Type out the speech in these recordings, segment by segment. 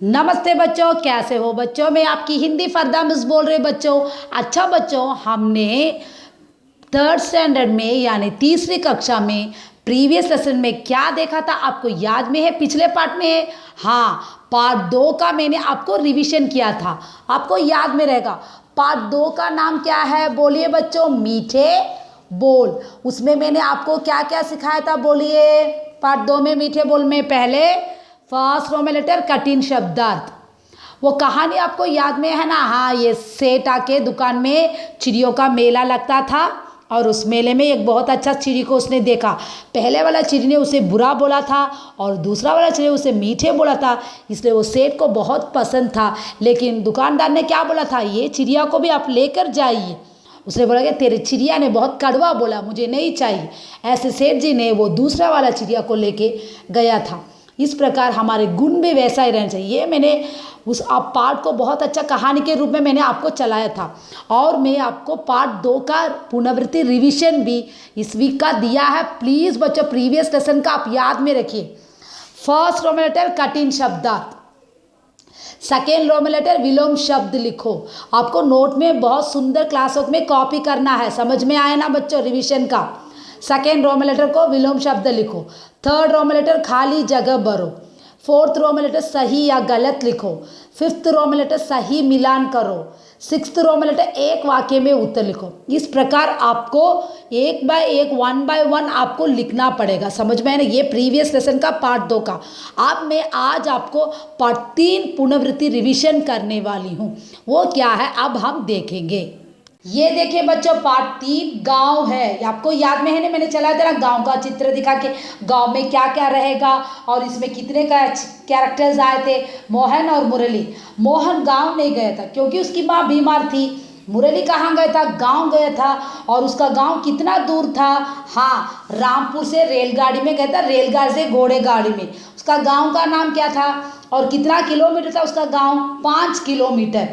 नमस्ते बच्चों, कैसे हो बच्चों। मैं आपकी हिंदी फरदा मिस बोल रही हूँ बच्चों। अच्छा बच्चों, हमने थर्ड स्टैंडर्ड में यानी तीसरी कक्षा में प्रीवियस लेसन में क्या देखा था आपको याद में है? पिछले पार्ट में है। हाँ, पार्ट 2 का मैंने आपको रिवीजन किया था, आपको याद में रहेगा। पार्ट 2 का नाम क्या है बोलिए बच्चों? मीठे बोल। उसमें मैंने आपको क्या क्या सिखाया था बोलिए? पार्ट 2 में मीठे बोल में पहले फर्स्ट रो में लेटर कठिन शब्दार्थ। वो कहानी आपको याद में है ना? हाँ, ये सेठ आके दुकान में चिड़ियों का मेला लगता था और उस मेले में एक बहुत अच्छा चिड़ी को उसने देखा। पहले वाला चिड़ी ने उसे बुरा बोला था और दूसरा वाला चिड़ी उसे मीठे बोला था, इसलिए वो सेठ को बहुत पसंद था। लेकिन दुकानदार ने क्या बोला था? ये चिड़िया को भी आप लेकर जाइए। उसने बोला कि तेरे चिड़िया ने बहुत कड़वा बोला, मुझे नहीं चाहिए। ऐसे सेठ जी ने वो दूसरा वाला चिड़िया को लेके गया था। इस प्रकार हमारे गुण भी वैसा ही रहना चाहिए। ये मैंने उस आप पार्ट को बहुत अच्छा कहानी के रूप में मैंने आपको चलाया था और मैं आपको पार्ट 2 का पुनरावृत्ति रिवीजन भी इस वीक का दिया है। प्लीज़ बच्चों, प्रीवियस लेसन का आप याद में रखिए। फर्स्ट रो में लेटर कठिन शब्दार्थ, सेकेंड रो में लेटर विलोम शब्द लिखो। आपको नोट में बहुत सुंदर क्लासवर्क में कॉपी करना है। समझ में आया ना बच्चों रिवीजन का? सेकेंड रो में लेटर को विलोम शब्द लिखो। थर्ड रो में लेटर खाली जगह भरो। फोर्थ रो में लेटर सही या गलत लिखो। फिफ्थ रो में लेटर सही मिलान करो। सिक्स्थ रो में लेटर एक वाक्य में उत्तर लिखो। इस प्रकार आपको एक बाय एक, वन बाय वन आपको लिखना पड़ेगा। समझ में आया ना? ये प्रीवियस लेसन का पार्ट 2 का। अब मैं आज आपको पार्ट 3 पुनरावृत्ति रिवीजन करने वाली हूँ। वो क्या है अब हम देखेंगे। ये देखिए बच्चों, पार्ट 3 गांव है। आपको याद में है ना? मैंने चला था ना, गांव का चित्र दिखा के गांव में क्या क्या रहेगा और इसमें कितने का कैरेक्टर्स आए थे, मोहन और मुरली। मोहन गांव नहीं गया था क्योंकि उसकी माँ बीमार थी। मुरली कहाँ गया था? गांव गया था। और उसका गांव कितना दूर था? हाँ, रामपुर से रेलगाड़ी में गया था, रेलगाड़ी से घोड़े गाड़ी में। उसका गांव का नाम क्या था और कितना किलोमीटर था उसका गांव? 5 किलोमीटर।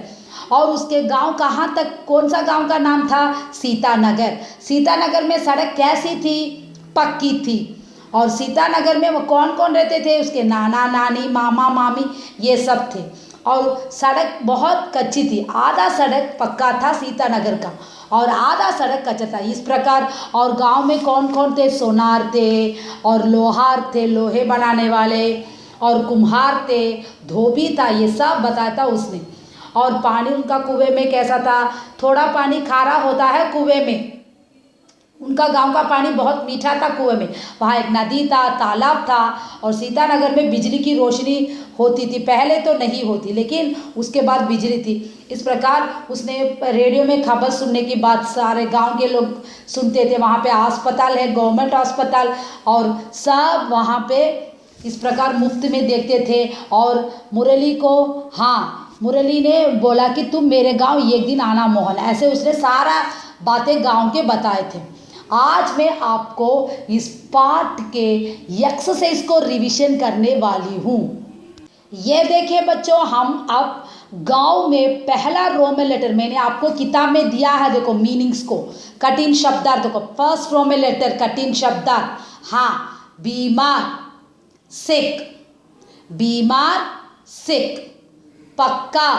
और उसके गांव कहाँ तक, कौन सा गांव का नाम था? सीतानगर। सीतानगर में सड़क कैसी थी? पक्की थी। और सीतानगर में वो कौन कौन रहते थे? उसके नाना नानी, मामा मामी, ये सब थे। और सड़क बहुत कच्ची थी। आधा सड़क पक्का था सीतानगर का और आधा सड़क कच्चा था। इस प्रकार और गांव में कौन कौन थे? सोनार थे और लोहार थे, लोहे बनाने वाले, और कुम्हार थे, धोबी था। ये सब बताया था उसने। और पानी उनका कुएं में कैसा था? थोड़ा पानी खारा होता है कुएं में। उनका गांव का पानी बहुत मीठा था कुएं में। वहाँ एक नदी था, तालाब था। और सीतानगर में बिजली की रोशनी होती थी। पहले तो नहीं होती लेकिन उसके बाद बिजली थी। इस प्रकार उसने रेडियो में खबर सुनने की बात सारे गांव के लोग सुनते थे। वहाँ पे अस्पताल है, गवर्नमेंट अस्पताल, और सब वहाँ पे इस प्रकार मुफ्त में देखते थे। और मुरली को, हाँ, मुरली ने बोला कि तुम मेरे गांव एक दिन आना मोहन। ऐसे उसने सारा बातें गांव के बताए थे। आज मैं आपको इस पार्ट के एक्सरसाइज को रिवीजन करने वाली हूँ। ये देखिए बच्चों, हम अब गांव में पहला रो में लेटर मैंने आपको किताब में दिया है। देखो मीनिंग्स को, कठिन शब्दार्थ को। फर्स्ट रो में लेटर कठिन शब्दार्थ, हाँ, बीमार, सिक, बीमार, सिक। पक्का,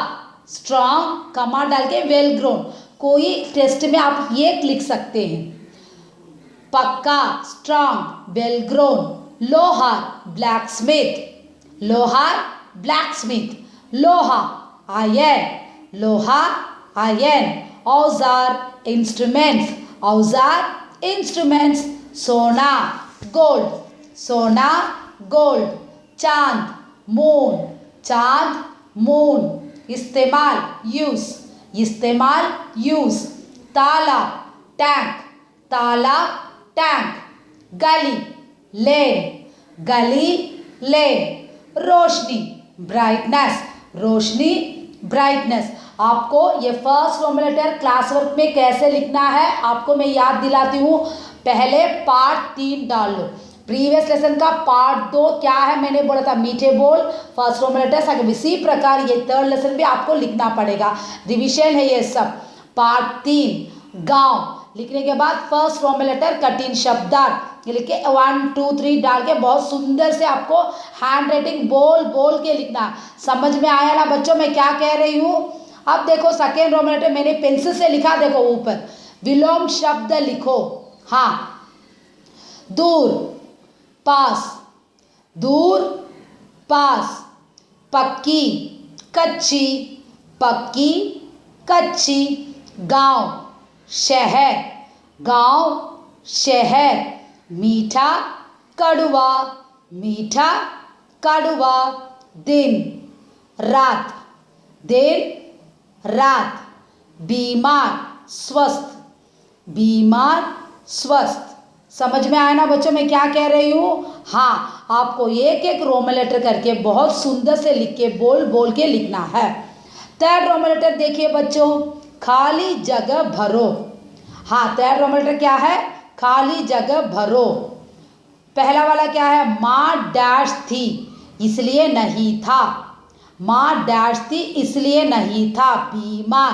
स्ट्रांग, कमा डाल के वेल ग्रोन। कोई टेस्ट में आप ये लिख सकते हैं, पक्का, स्ट्रांग, वेल ग्रोन। लोहार, ब्लैक स्मिथ, लोहार, ब्लैक स्मिथ। लोहा, आयन, लोहा, आयन। औजार, इंस्ट्रूमेंट्स, औजार, इंस्ट्रूमेंट्स। सोना, गोल्ड, सोना, गोल्ड। चांद, मून, चांद, मून। इस्तेमाल, यूज, इस्तेमाल, यूज। तालाब, टैंक, तालाब, टैंक। गली, लेन, गली, लेन। रोशनी, ब्राइटनेस, रोशनी, ब्राइटनेस। आपको ये फर्स्ट रो में लेटर क्लास वर्क में कैसे लिखना है आपको मैं याद दिलाती हूँ। पहले पार्ट 3 डाल लो। प्रीवियस लेसन का पार्ट 2 क्या है मैंने बोला था? मीठे बोल, फर्स्ट रो में लेटर सेकंड। इसी प्रकार ये थर्ड लेसन भी आपको लिखना पड़ेगा। रिवीजन है ये सब। पार्ट 3 गांव, लिखने के बाद फर्स्ट रोमन लेटर कठिन शब्दार्थ ये लिख के 1 2 3 डाल के बहुत सुंदर से आपको हैंड राइटिंग बोल बोल के लिखना। समझ में आया ना बच्चों मैं क्या कह रही हूँ। अब देखो सेकेंड रोमन लेटर मैंने पेंसिल से लिखा, देखो ऊपर विलोम शब्द लिखो। हाँ, दूर पास, दूर पास, पक्की कच्ची, पक्की कच्ची, गांव शहर, गांव शहर, मीठा कड़वा, मीठा कड़वा, दिन रात, दिन रात, बीमार स्वस्थ, बीमार स्वस्थ। समझ में आया ना बच्चों मैं क्या कह रही हूँ। हाँ, आपको एक एक रोमन लेटर करके बहुत सुंदर से लिख के बोल बोल के लिखना है। थर्ड रोमन लेटर देखिए बच्चों, खाली जगह भरो। हाँ, थर्ड रोमन लेटर क्या है, खाली जगह भरो। पहला वाला क्या है, माँ डैश थी इसलिए नहीं था, माँ डैश थी इसलिए नहीं था, बीमार।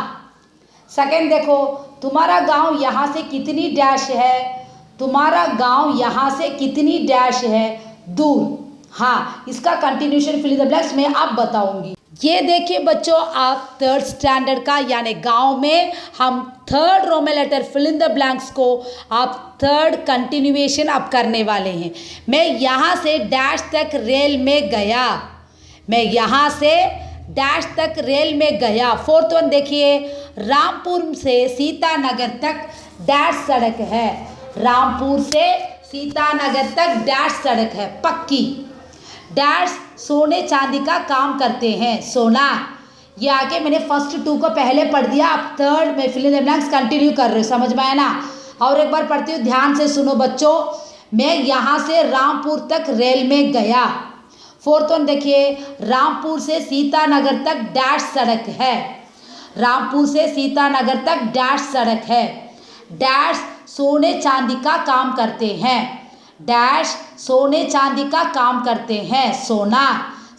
सेकंड देखो, तुम्हारा गांव यहाँ से कितनी डैश है, तुम्हारा गांव यहाँ से कितनी डैश है, दूर। हाँ, इसका continuation fill in the blanks में अब बताऊंगी। ये देखिए बच्चों, आप थर्ड स्टैंडर्ड का यानी गांव में हम third Roman letter fill in the blanks को आप थर्ड कंटिन्यूएशन अब करने वाले हैं। मैं यहाँ से डैश तक रेल में गया, मैं यहाँ से डैश तक रेल में गया। फोर्थ वन देखिए, रामपुर से सीतानगर तक डैश सड़क है, रामपुर से सीतानगर तक डैश सड़क है, पक्की। डैश सोने चांदी का काम करते हैं, सोना। ये आके मैंने फर्स्ट 2 को पहले पढ़ दिया, अब थर्ड में fill in the blanks continue कर रहे हो। समझ में आया ना। और एक बार पढ़ती हूँ, ध्यान से सुनो बच्चों। मैं यहाँ से रामपुर तक रेल में गया। फोर्थ वन देखिए, रामपुर से सीतानगर तक डैश सड़क है, रामपुर से सीतानगर तक डैश सड़क है। डैश सोने चांदी का काम करते हैं, डैश सोने चांदी का काम करते हैं, सोना।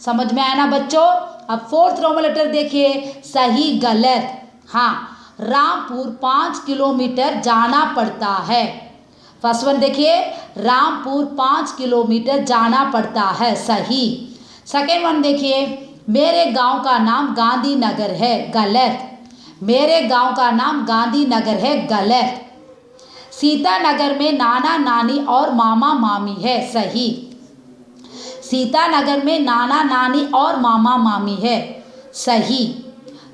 समझ में आया ना बच्चों। अब फोर्थ रोमन लेटर देखिए, सही गलत। हाँ, रामपुर 5 किलोमीटर जाना पड़ता है। फर्स्ट वन देखिए, रामपुर 5 किलोमीटर जाना पड़ता है, सही। सेकेंड वन देखिए, मेरे गांव का नाम गांधीनगर है, गलत। मेरे गांव का नाम गांधीनगर है, गलत। सीतानगर में नाना नानी और मामा मामी है, सही। सीतानगर में नाना नानी और मामा मामी है, सही।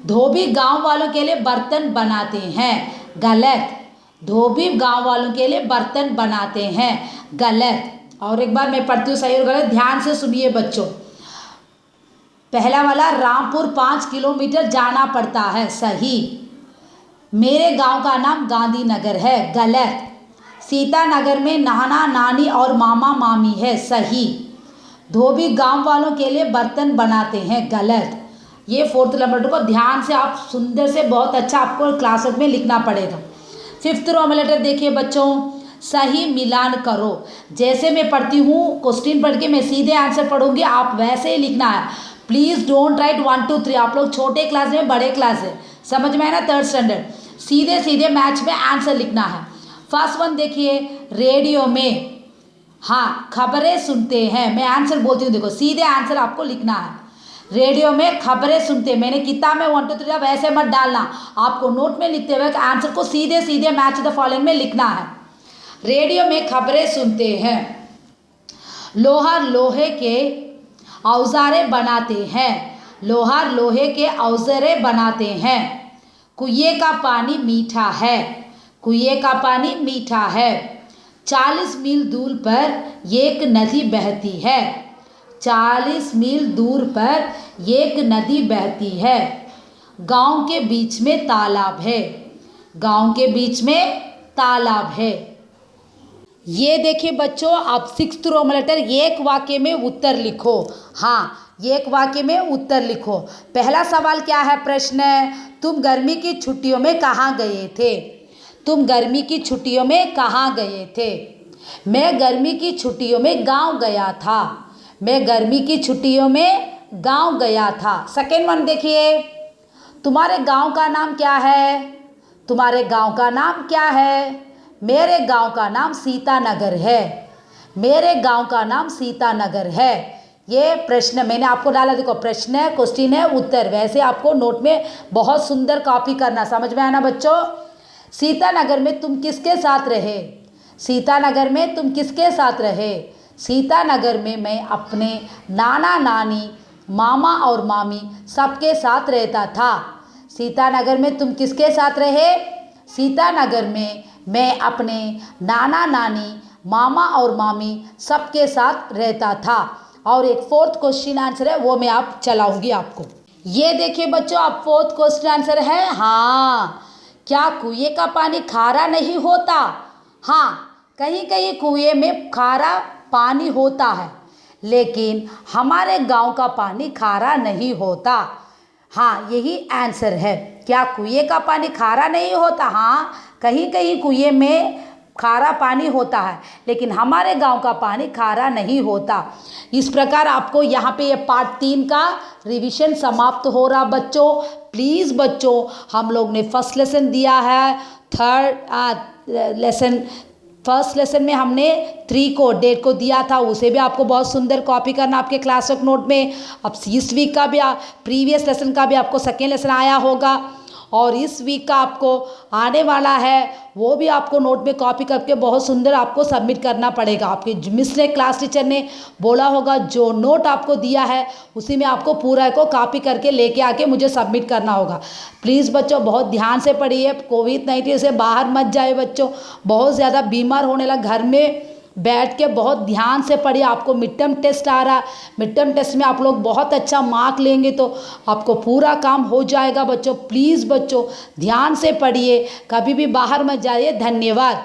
धोबी गांव वालों के लिए बर्तन बनाते हैं, गलत। धोबी गांव वालों के लिए बर्तन बनाते हैं, गलत। और एक बार मैं पढ़ती हूँ सही और गलत, ध्यान से सुनिए बच्चों। पहला वाला, रामपुर 5 किलोमीटर जाना पड़ता है, सही। मेरे गांव का नाम गांधीनगर है, गलत। सीतानगर में नाना नानी और मामा मामी है, सही। धोबी गांव वालों के लिए बर्तन बनाते हैं, गलत। ये फोर्थ नंबर को ध्यान से आप सुंदर से बहुत अच्छा आपको क्लासेस में लिखना पड़ेगा। फिफ्थ रोमन लेटर देखिए बच्चों, सही मिलान करो। जैसे मैं पढ़ती हूँ क्वेश्चन पढ़ के मैं सीधे आंसर पढ़ूंगी, आप वैसे ही लिखना है। Please don't write 1 2 3। आप लोग छोटे क्लास में बड़े क्लास है, समझ में आया ना, थर्ड स्टैंडर्ड। सीधे सीधे मैच में आंसर लिखना है। फर्स्ट वन देखिए, रेडियो में हाँ खबरें सुनते हैं। मैं आंसर बोलती हूँ, देखो सीधे आंसर आपको लिखना है। रेडियो में खबरें सुनते, मैंने किताब में 1 2 3 वैसे मत डालना, आपको नोट में लिखते हुए आंसर को सीधे सीधे मैच द फॉलोइंग में लिखना है। रेडियो में खबरें सुनते हैं। लोहार लोहे के औजारे बनाते हैं, लोहार लोहे के औजारे बनाते हैं। कुएं का पानी मीठा है, कुएं का पानी मीठा है। 40 मील दूर पर एक नदी बहती है, 40 मील दूर पर एक नदी बहती है। गांव के बीच में तालाब है, गांव के बीच में तालाब है। ये देखिए बच्चों, आप सिक्स्थ रोमन लेटर एक वाक्य में उत्तर लिखो। हाँ, एक वाक्य में उत्तर लिखो। पहला सवाल क्या है, प्रश्न है, तुम गर्मी की छुट्टियों में कहाँ गए थे? तुम गर्मी की छुट्टियों में कहाँ गए थे? मैं गर्मी की छुट्टियों में गांव गया था, मैं गर्मी की छुट्टियों में गांव गया था। सेकेंड वन देखिए, तुम्हारे गांव का नाम क्या है? तुम्हारे गांव का नाम क्या है? मेरे गांव का नाम सीतानगर है। मेरे गांव का नाम सीतानगर है। ये प्रश्न मैंने आपको डाला, देखो प्रश्न है, क्वेश्चन है, उत्तर। वैसे आपको नोट में बहुत सुंदर कॉपी करना। समझ में आया ना बच्चों। सीतानगर में तुम किसके साथ रहे? सीतानगर में तुम किसके साथ रहे? सीतानगर में मैं अपने नाना नानी, मामा और मामी सबके साथ रहता था। सीतानगर में तुम किसके साथ रहे? सीतानगर में मैं अपने नाना नानी, मामा और मामी सबके साथ रहता था। और एक फोर्थ क्वेश्चन आंसर है, वो मैं आप चलाऊंगी आपको। ये देखिए बच्चों, आप फोर्थ क्वेश्चन आंसर है हाँ। क्या कुएं का पानी खारा नहीं होता? हाँ, कहीं कहीं कुएं में खारा पानी होता है, लेकिन हमारे गांव का पानी खारा नहीं होता। हाँ, यही आंसर है। क्या कुएं का पानी खारा नहीं होता? हाँ, कहीं कहीं कुएं में खारा पानी होता है, लेकिन हमारे गांव का पानी खारा नहीं होता। इस प्रकार आपको यहाँ पे ये पार्ट 3 का रिवीजन समाप्त हो रहा बच्चों। प्लीज़ बच्चों, हम लोग ने फर्स्ट लेसन दिया है, फर्स्ट लेसन में हमने 3 को डेट को दिया था, उसे भी आपको बहुत सुंदर कॉपी करना आपके क्लास वर्क नोट में। अब इस वीक का भी प्रीवियस लेसन का भी आपको सेकेंड लेसन आया होगा, और इस वीक का आपको आने वाला है, वो भी आपको नोट में कॉपी करके बहुत सुंदर आपको सबमिट करना पड़ेगा। आपके मिस ने, क्लास टीचर ने बोला होगा, जो नोट आपको दिया है उसी में आपको पूरा को कॉपी करके लेके आके मुझे सबमिट करना होगा। प्लीज़ बच्चों बहुत ध्यान से पढ़िए। कोविड-19 से बाहर मत जाए बच्चों, बहुत ज़्यादा बीमार होने लगा। घर में बैठ के बहुत ध्यान से पढ़िए। आपको मिड टर्म टेस्ट आ रहा है, मिड टर्म टेस्ट में आप लोग बहुत अच्छा मार्क लेंगे तो आपको पूरा काम हो जाएगा बच्चों। प्लीज़ बच्चों ध्यान से पढ़िए, कभी भी बाहर मत जाइए। धन्यवाद।